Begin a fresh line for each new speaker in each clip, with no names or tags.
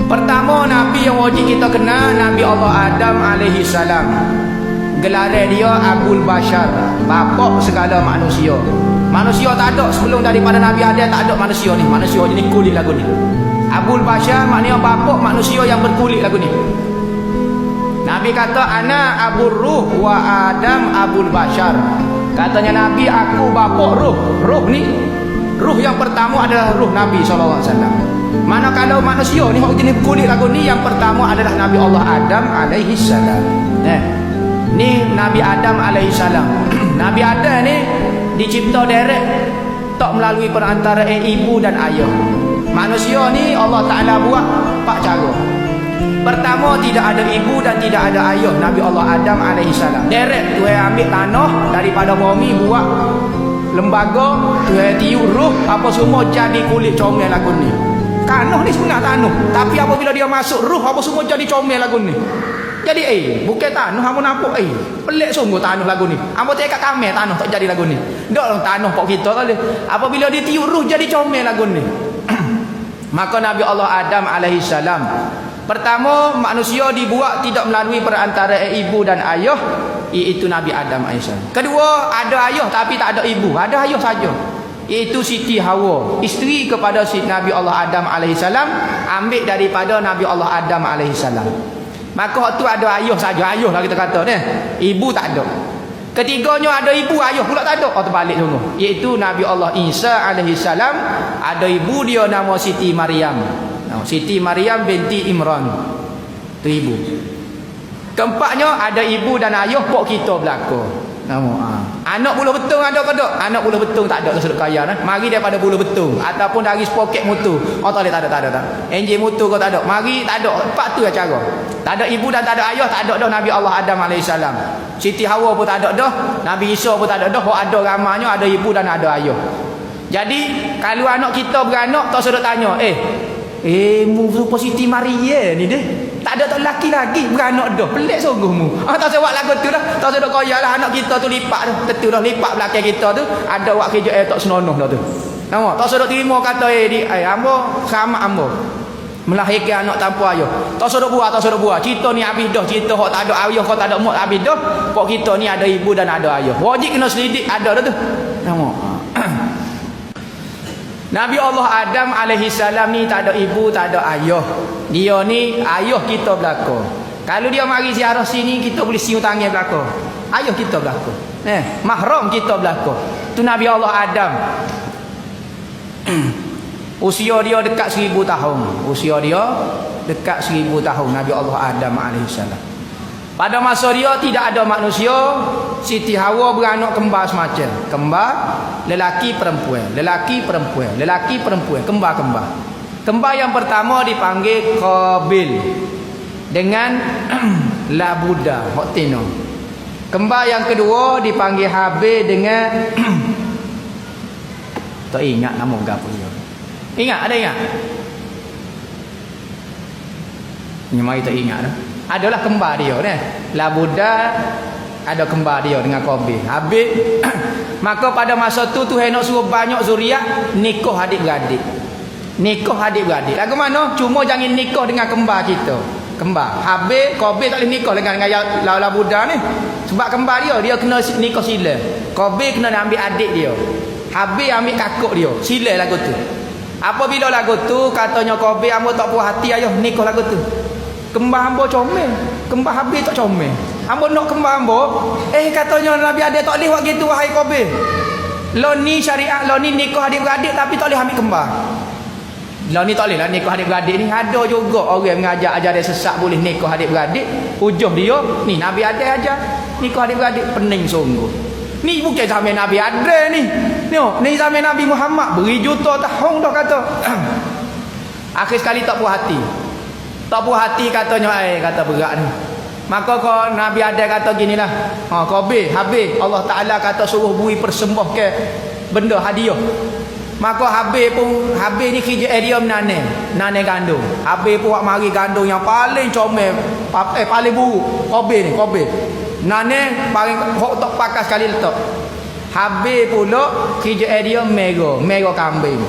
Pertama Nabi yang wajib kita kenal, Nabi Allah Adam alaihi salam. Gelar dia Abul Bashar, bapak segala manusia. Manusia tak ada sebelum daripada Nabi Adam, tak ada manusia ni. Manusia jenis kulit lagu ni. Abul Bashar maknanya bapak manusia yang berkulit lagu ni. Nabi kata ana Abul Ruh wa Adam Abul Bashar. Katanya Nabi, aku bapak ruh. Ruh ni, ruh yang pertama adalah ruh Nabi SAW. Mana kalau manusia ni hok jenis kulit lagu ni, yang pertama adalah Nabi Allah Adam alaihi salam. Ni Nabi Adam alaihi salam. Nabi Adam ni dicipta direct, tak melalui perantara ibu dan ayah. Manusia ni Allah Taala buat empat cara. Pertama, tidak ada ibu dan tidak ada ayah Nabi Allah Adam alaihi salam. Direct Tuhan ambil tanah daripada bumi, buat lembaga, Tuhan tiup ruh apa semua jadi kulit comel lagu ni. Tanah ni sebenarnya tanah, tapi apabila dia masuk ruh apa semua jadi comel lagu ni. Jadi bukan tanah hangpa nampak pelik sungguh tanah lagu ni. Hangpa tak kat kamera tanah tak jadi lagu ni. Ndak tanah pok kita tak boleh. Apabila dia tiup ruh jadi comel lagu ni. Maka Nabi Allah Adam alaihi salam, pertama manusia dibuat tidak melalui perantara ibu dan ayah, iaitu Nabi Adam alaihi salam. Kedua, ada ayah tapi tak ada ibu, ada ayah saja, iaitu Siti Hawa, isteri kepada Nabi Allah Adam alaihi salam, ambil daripada Nabi Allah Adam alaihi salam. Maka waktu ada ayah saja, ayah lah kita kata ni, ibu tak ada. Ketiganya ada ibu, ayah pula tak ada. Terbalik sungguh, iaitu Nabi Allah Isa alaihi salam, ada ibu dia nama Siti Maryam. Siti Maryam binti Imran, tu ibu. Keempatnya ada ibu dan ayah pok kita belaka. Anak bulu betung ada ke tak? Anak bulu betung tak ada ke sudut kaya nah. Mari daripada bulu betung ataupun dari poket mutu. Tak ada. Enjin mutu kau tak ada. Mari tak ada. Empat tu cara. Tak ada ibu dan tak ada ayah, tak ada dah Nabi Allah Adam alaihi salam. Siti Hawa pun tak ada dah. Nabi Isa pun tak ada dah. Hok ada ramanya ada ibu dan ada ayah. Jadi kalau anak kita beranak tak sudut tanya, mu rupa Siti Maria ni deh. Tak ada tak lelaki lagi beranak dah. Pelik sungguh mu. Tak sebab lagu tu dah. Tak sedok kaya lah anak kita tu lipat tu. Tentu dah lipat belakang kita tu. Ada wak kerja tak senonoh dah tu. Nampak? Tak sedok terima kata hamba sama hamba melahirkan anak tanpa ayah. Tak sedok buat, tak sedok buat. Cerita ni habis dah. Cerita hok tak ada ayah, kau tak ada mak habis dah. Pok kita ni ada ibu dan ada ayah. Wajib kena selidik ada dah tu. Nampak? Nabi Allah Adam alaihi salam ni tak ada ibu, tak ada ayah. Dia ni ayah kita belaka. Kalau dia mari ziarah sini, kita boleh siung tangan belaka. Ayah kita belaka. Mahram kita belaka. Tu Nabi Allah Adam. Usia dia dekat 1000 tahun. Usia dia dekat 1000 tahun Nabi Allah Adam alaihi salam. Pada masa dia tidak ada manusia. Siti Hawa beranak kembar semacam. Kembar lelaki perempuan, lelaki perempuan, lelaki perempuan, kembar-kembar. Kembar yang pertama dipanggil Qabil dengan Labuda, Hotino. Kembar yang kedua dipanggil Habil dengan tak ingat nama gapo dia. Ingat, ada ingat? Ni mai tak ingat dah. Adalah kembar dia ni. Labuda ada kembar dia dengan Qabil. Habis maka pada masa tu Tuhan nak suruh banyak zuriat, nikah adik-beradik. Nikah adik-beradik. Lagu mana? Cuma jangan nikah dengan kembar kita. Kembar. Habis Qabil tak boleh nikah dengan Labuda ni. Sebab kembar dia kena nikah sila. Qabil kena ambil adik dia. Habis ambil kakak dia. Sila lagu tu. Apabila lagu tu katanya Qabil, hamba tak puas hati ayah nikah lagu tu. Kembar hamba comel, kembar habis tak comel. Hamba nak kembar hamba, katanya Nabi ada tak boleh buat gitu wahai Qabil. Lo ni syariat, lo ni nikah adik-beradik tapi tak boleh ambil kembar. Lo ni tak boleh lah nikah adik-beradik ni. Ada juga orang mengajar ajar dia sesat boleh nikah adik-beradik. Hujung dia, ni Nabi ada ajar nikah adik-beradik, pening sungguh. Ni bukan zaman Nabi ada ni. Ni zaman Nabi Muhammad beri juta tahun dah kata. Akhir sekali tak puas hati. Tak puas hati katanya, kata berat ni. Maka kau Nabi ada kata ginilah. Qabil, habis Allah Taala kata suruh beri persembah ke benda hadiah. Maka habis ni kerja dia menanam gandum. Habis pun buat mari gandum yang paling comel, paling buruk. Qabil. Nanam paling hok tak pakai sekali letak. Habis pula kerja dia merah kambing.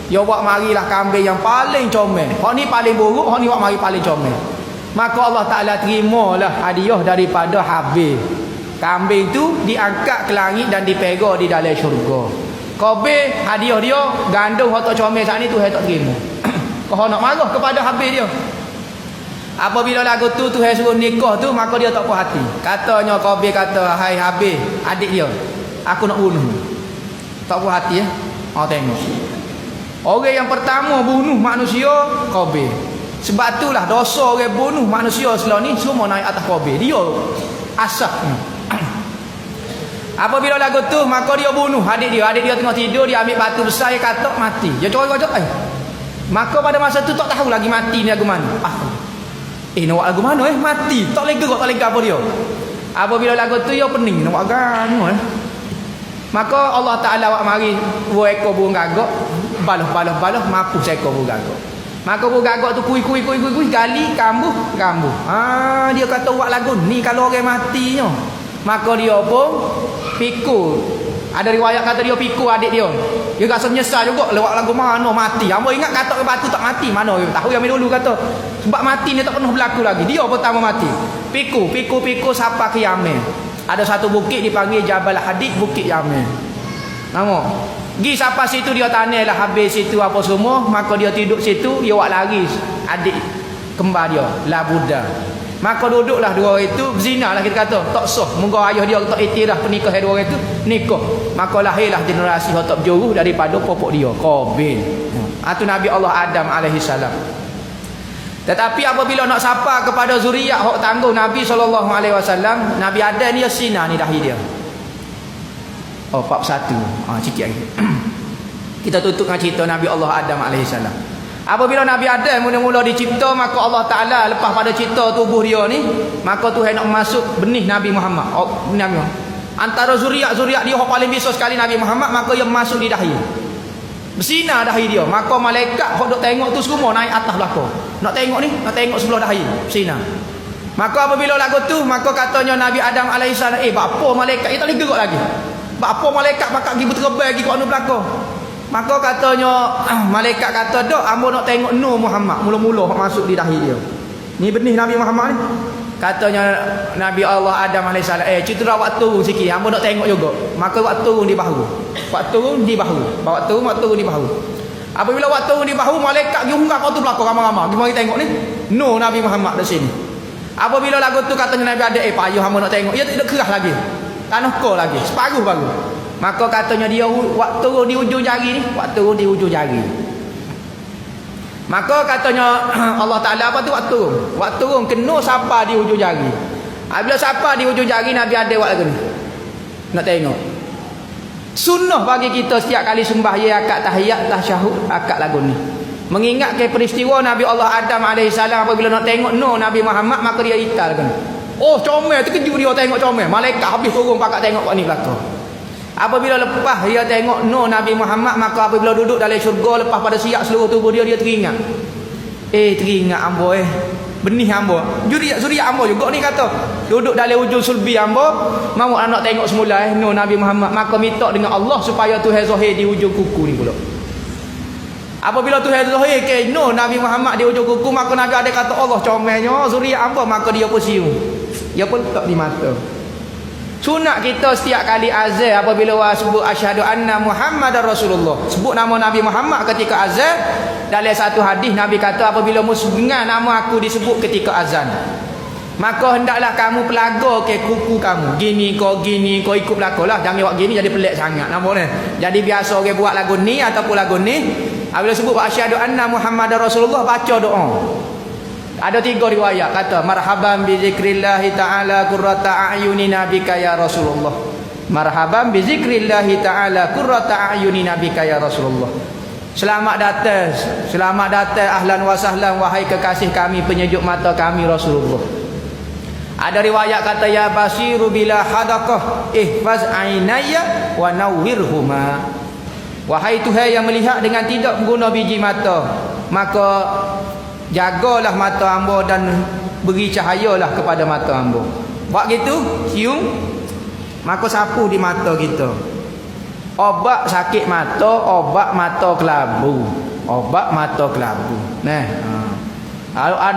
Ya buat marilah kambing yang paling comel. Hak ni paling buruk, hak ni buat mari paling comel. Maka Allah Ta'ala terimalah hadiah daripada Habil. Kambing tu diangkat ke langit dan dipegang di dalam syurga. Qabil hadiah dia gandum hak tak comel saat ni tu tak terima. Kau nak marah kepada Habil dia. Apabila lagu tu Tuhan suruh nikah tu, maka dia tak puas hati. Katanya Qabil kata, hai Habil, adik dia, aku nak bunuh. Tak puas hati ya. Tengok. Orang yang pertama bunuh manusia Qabil. Sebab itulah dosa orang bunuh manusia selama ni semua naik atas Qabil. Dia asap. Apabila lagu tu, maka dia bunuh adik dia. Adik dia tengah tidur, dia ambil batu besar, dia katok mati. Dia corok-corok. Maka pada masa tu tak tahu lagi mati ni lagu mana. Nak buat lagu mana mati. Tak boleh gerak, tak boleh apa dia. Apabila lagu tu, dia pening. Nak buat gano Maka Allah Ta'ala buat mari 2 ekor burung gagak. Balah, mampus seekor burung gagak. Maka burung gagak tu kui, gali, kambuh. Dia kata buat lagu ni kalau orang matinya. Maka dia pun pikul. Ada riwayat kata dia pikul adik dia. Dia rasa menyesal juga lewat lagu mana mati. Hamba ingat kata batu tak mati. Mana tahu yang dulu kata sebab mati ni tak pernah berlaku lagi. Dia pertama mati. Pikul sampai ke Yaman. Ada satu bukit dipanggil Jabal Hadid, Bukit Yaman. Nampak? Gi sampai situ dia tanahlah habis situ apa semua, maka dia tidur situ, dia buat lari adik kembar dia, Labuda. Maka duduklah dua orang itu berzinalah kita kata. Tak sah. Moga ayah dia tak iktiraf pernikahan dua orang itu, nikah. Maka lahirlah generasi yang tak berjuruh daripada popok dia, Qabil. Itu Nabi Allah Adam alaihi salam. Tetapi apabila nak sapa kepada zuriat hak tangguh Nabi SAW, Nabi Adam ni sina ni dahi dia. 41. Sikit lagi. Kita tutup dengan cerita Nabi Allah Adam AS. Apabila Nabi Adam mula-mula dicipta, maka Allah Ta'ala lepas pada cipta tubuh dia ni, maka Tuhan nak masuk benih Nabi Muhammad. Antara zuriat-zuriat dia yang paling besar sekali Nabi Muhammad, maka dia masuk di dahi. Bersinar dahi dia. Maka malaikat yang duk tengok tu semua naik atas belakang. Nak tengok ni, nak tengok sebelah dahi. Bersinar. Maka apabila lagu tu, maka katanya Nabi Adam AS, bapa malaikat, dia tak boleh gerak lagi. Bapa malaikat bakal pergi berterbai lagi ke anu belakang. Maka katanya malaikat kata, "Dok, hamba nak tengok Nur Muhammad mula-mula masuk di dahi dia." Ni benih Nabi Muhammad ni. Katanya Nabi Allah Adam AS, cerita waktu turun sikit, hamba nak tengok juga. Maka waktu turun di bahu. Waktu turun di bahu. Waktu turun di bahu. Apabila waktu turun di bahu, malaikat pergi hunggah kau tu belakang ramai-ramai. Mari tengok ni. Nur Nabi Muhammad di sini. Apabila lagu tu katanya Nabi Adam, payah hamba nak tengok. Ia tidak kerah lagi. Tanah kau lagi. Separuh baru. Maka katanya dia waktu turun di ujung jari ni, waktu turun di ujung jari. Maka katanya Allah Ta'ala apa tu waktu turun? Waktu turun kena sapa di ujung jari. Bila sapa di ujung jari, Nabi ada buat lagu ni. Nak tengok. Sunnah bagi kita setiap kali sembahyang akad tahiyat tasyahud akad lagu ni. Mengingat ke peristiwa Nabi Allah Adam AS apabila nak tengok Nur Nabi Muhammad, maka dia ital kan. Oh comel, terkejut dia tengok comel. Malaikat habis turun pakat tengok kat ni belakang. Apabila lepas dia tengok Nur Nabi Muhammad, maka apabila duduk dalam syurga, lepas pada siap seluruh tubuh dia, dia teringat. Teringat ambo benih ambo. Zuriat ambo juga ni kata. Duduk dalam ujung sulbi ambo, mau nak tengok semula Nur Nabi Muhammad, maka minta dengan Allah supaya Tuhan zahir di ujung kuku ni pula. Apabila Tuhan zahir ke Nur Nabi Muhammad di ujung kuku, maka Nabi ada kata, Allah comelnya zuriat ambo, maka dia pun siung. Dia pun tak di mata. Sunat kita setiap kali azan apabila sebut asyhadu anna Muhammadar Rasulullah, sebut nama Nabi Muhammad ketika azan. Dalam satu hadis Nabi kata, apabila dengar nama aku disebut ketika azan, maka hendaklah kamu pelaga ke kuku kamu. Gini kau ikut belakanglah. Jangan buat gini jadi pelik sangat nampak ni. Jadi biasa orang buat lagu ni ataupun lagu ni, apabila sebut asyhadu anna Muhammadar Rasulullah, baca doa. Ada 3 riwayat kata, marhaban bi zikrillahi ta'ala qurrata a'yunina bika ya Rasulullah. Marhaban bi zikrillahi ta'ala qurrata a'yunina bika ya Rasulullah. Selamat datang ahlan wa sahlan wahai kekasih kami, penyejuk mata kami Rasulullah. Ada riwayat kata, ya basiru bila hadaqah ihfaz ainaya wa nawwirhuma. Wahai Tuhan yang melihat dengan tidak menggunakan biji mata, maka jagalah mata hamba dan beri cahayalah kepada mata hamba. Buat gitu, cium, maka sapu di mata kita. Obat sakit mata, obat mata kelabu. Obat mata kelabu. Nah. Kalau ada